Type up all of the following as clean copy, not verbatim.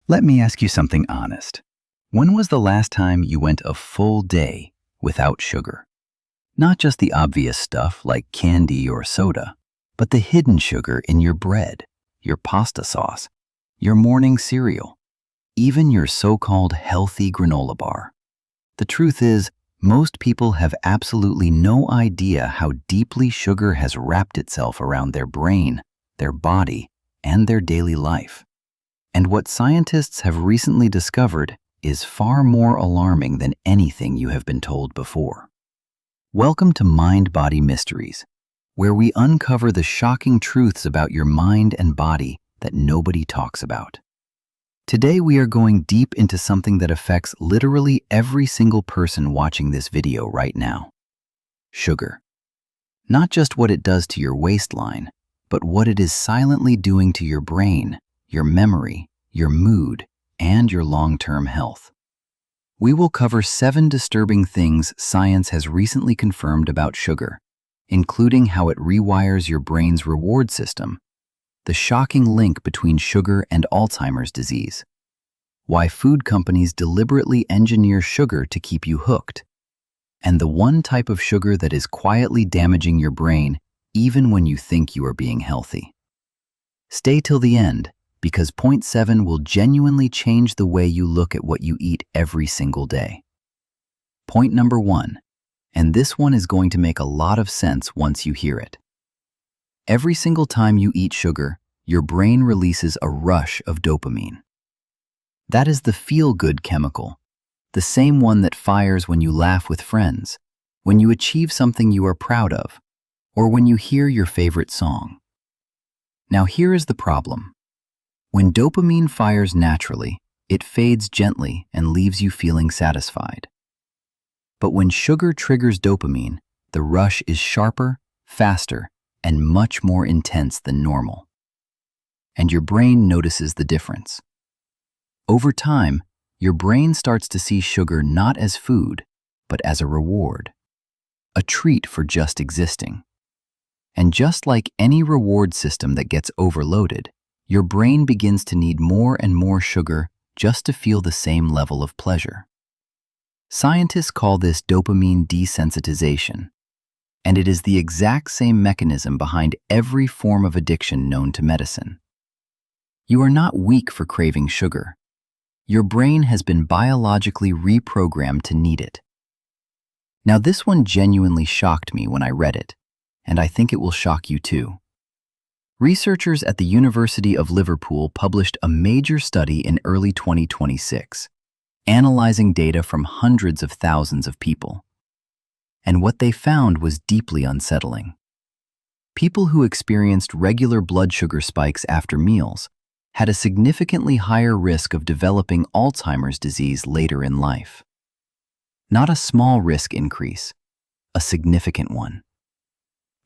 Let me ask you something honest. When was the last time you went a full day without sugar? Not just the obvious stuff like candy or soda, but the hidden sugar in your bread, your pasta sauce, your morning cereal, even your so-called healthy granola bar. The truth is, most people have absolutely no idea how deeply sugar has wrapped itself around their brain, their body, and their daily life. And what scientists have recently discovered is far more alarming than anything you have been told before. Welcome to Mind-Body Mysteries, where we uncover the shocking truths about your mind and body that nobody talks about. Today we are going deep into something that affects literally every single person watching this video right now. Sugar. Not just what it does to your waistline, but what it is silently doing to your brain, your memory, your mood, and your long-term health. We will cover 7 disturbing things science has recently confirmed about sugar, including how it rewires your brain's reward system, the shocking link between sugar and Alzheimer's disease, why food companies deliberately engineer sugar to keep you hooked, and the one type of sugar that is quietly damaging your brain even when you think you are being healthy. Stay till the end, because point 7 will genuinely change the way you look at what you eat every single day. Point number 1, and this one is going to make a lot of sense once you hear it. Every single time you eat sugar, your brain releases a rush of dopamine. That is the feel-good chemical, the same one that fires when you laugh with friends, when you achieve something you are proud of, or when you hear your favorite song. Now here is the problem. When dopamine fires naturally, it fades gently and leaves you feeling satisfied. But when sugar triggers dopamine, the rush is sharper, faster, and much more intense than normal. And your brain notices the difference. Over time, your brain starts to see sugar not as food, but as a reward, a treat for just existing. And just like any reward system that gets overloaded, your brain begins to need more and more sugar just to feel the same level of pleasure. Scientists call this dopamine desensitization, and it is the exact same mechanism behind every form of addiction known to medicine. You are not weak for craving sugar. Your brain has been biologically reprogrammed to need it. Now this one genuinely shocked me when I read it, and I think it will shock you too. Researchers at the University of Liverpool published a major study in early 2026, analyzing data from hundreds of thousands of people. And what they found was deeply unsettling. People who experienced regular blood sugar spikes after meals had a significantly higher risk of developing Alzheimer's disease later in life. Not a small risk increase, a significant one.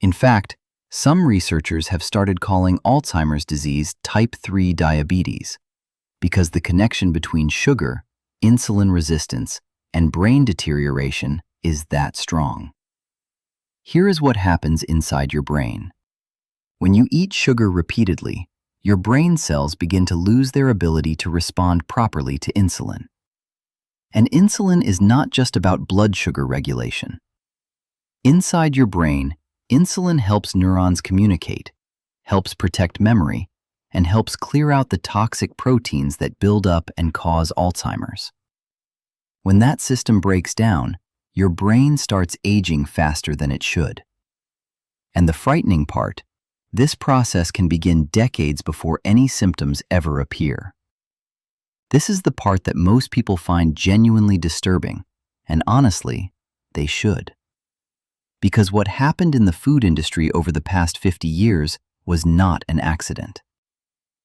In fact, some researchers have started calling Alzheimer's disease type 3 diabetes because the connection between sugar, insulin resistance, and brain deterioration is that strong. Here is what happens inside your brain. When you eat sugar repeatedly, your brain cells begin to lose their ability to respond properly to insulin. And insulin is not just about blood sugar regulation. Inside your brain, insulin helps neurons communicate, helps protect memory, and helps clear out the toxic proteins that build up and cause Alzheimer's. When that system breaks down, your brain starts aging faster than it should. And the frightening part, this process can begin decades before any symptoms ever appear. This is the part that most people find genuinely disturbing, and honestly, they should. Because what happened in the food industry over the past 50 years was not an accident.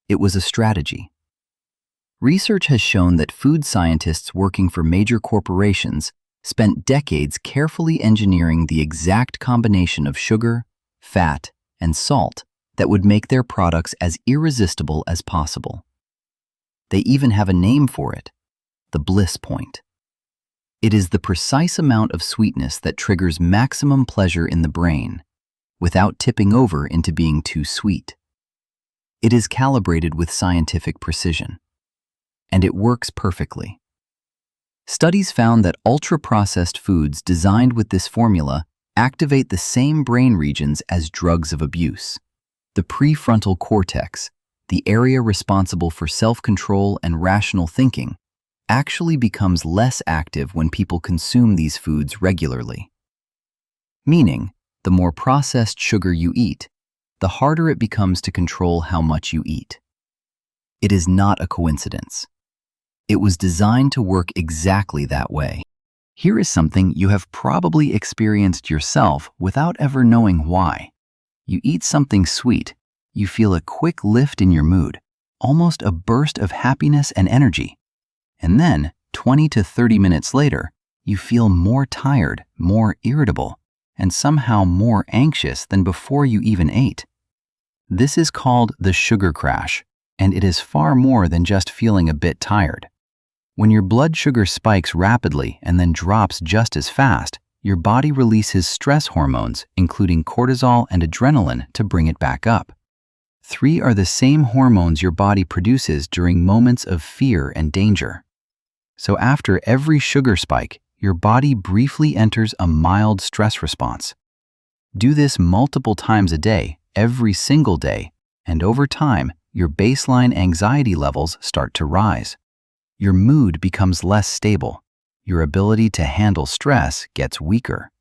It was a strategy. Research has shown that food scientists working for major corporations spent decades carefully engineering the exact combination of sugar, fat, and salt that would make their products as irresistible as possible. They even have a name for it, the bliss point. It is the precise amount of sweetness that triggers maximum pleasure in the brain, without tipping over into being too sweet. It is calibrated with scientific precision. and it works perfectly. Studies found that ultra-processed foods designed with this formula activate the same brain regions as drugs of abuse. The prefrontal cortex, the area responsible for self-control and rational thinking, actually becomes less active when people consume these foods regularly. Meaning, the more processed sugar you eat, the harder it becomes to control how much you eat. It is not a coincidence. It was designed to work exactly that way. Here is something you have probably experienced yourself without ever knowing why. You eat something sweet, you feel a quick lift in your mood, almost a burst of happiness and energy. And then, 20 to 30 minutes later, you feel more tired, more irritable, and somehow more anxious than before you even ate. This is called the sugar crash, and it is far more than just feeling a bit tired. When your blood sugar spikes rapidly and then drops just as fast, your body releases stress hormones, including cortisol and adrenaline, to bring it back up. 3 are the same hormones your body produces during moments of fear and danger. So after every sugar spike, your body briefly enters a mild stress response. Do this multiple times a day, every single day, and over time, your baseline anxiety levels start to rise. Your mood becomes less stable. Your ability to handle stress gets weaker.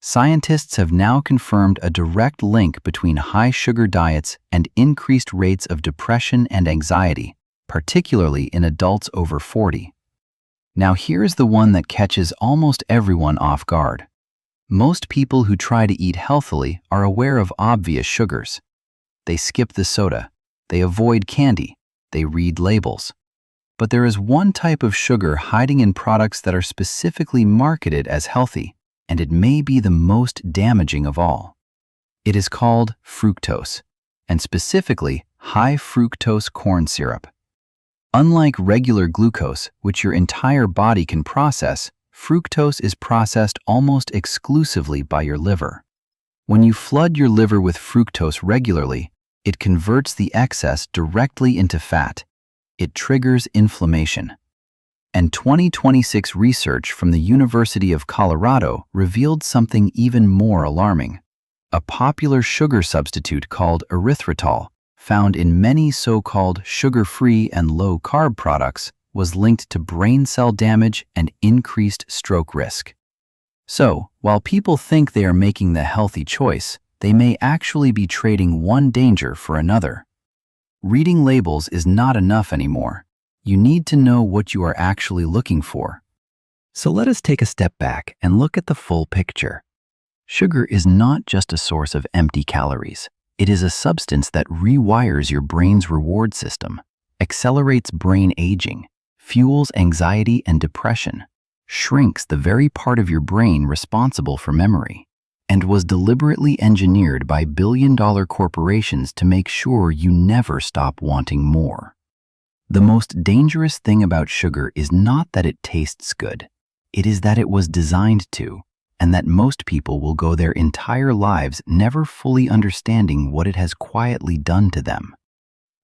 Scientists have now confirmed a direct link between high sugar diets and increased rates of depression and anxiety, particularly in adults over 40. Now here's the one that catches almost everyone off guard. Most people who try to eat healthily are aware of obvious sugars. They skip the soda, they avoid candy, they read labels. But there is one type of sugar hiding in products that are specifically marketed as healthy, and it may be the most damaging of all. It is called fructose, and specifically high fructose corn syrup. Unlike regular glucose, which your entire body can process, fructose is processed almost exclusively by your liver. When you flood your liver with fructose regularly, it converts the excess directly into fat. It triggers inflammation. And 2026 research from the University of Colorado revealed something even more alarming. A popular sugar substitute called erythritol, found in many so-called sugar-free and low-carb products, was linked to brain cell damage and increased stroke risk. So, while people think they are making the healthy choice, they may actually be trading one danger for another. Reading labels is not enough anymore. You need to know what you are actually looking for. So let us take a step back and look at the full picture. Sugar is not just a source of empty calories. It is a substance that rewires your brain's reward system, accelerates brain aging, fuels anxiety and depression, shrinks the very part of your brain responsible for memory, and was deliberately engineered by billion-dollar corporations to make sure you never stop wanting more. The most dangerous thing about sugar is not that it tastes good. It is that it was designed to, and that most people will go their entire lives never fully understanding what it has quietly done to them.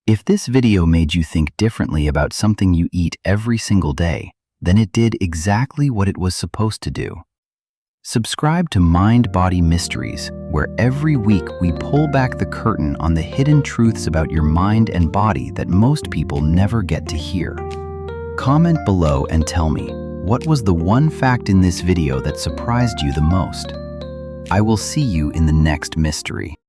If this video made you think differently about something you eat every single day, then it did exactly what it was supposed to do. Subscribe to Mind Body Mysteries, where every week we pull back the curtain on the hidden truths about your mind and body that most people never get to hear. Comment below and tell me, what was the one fact in this video that surprised you the most? I will see you in the next mystery.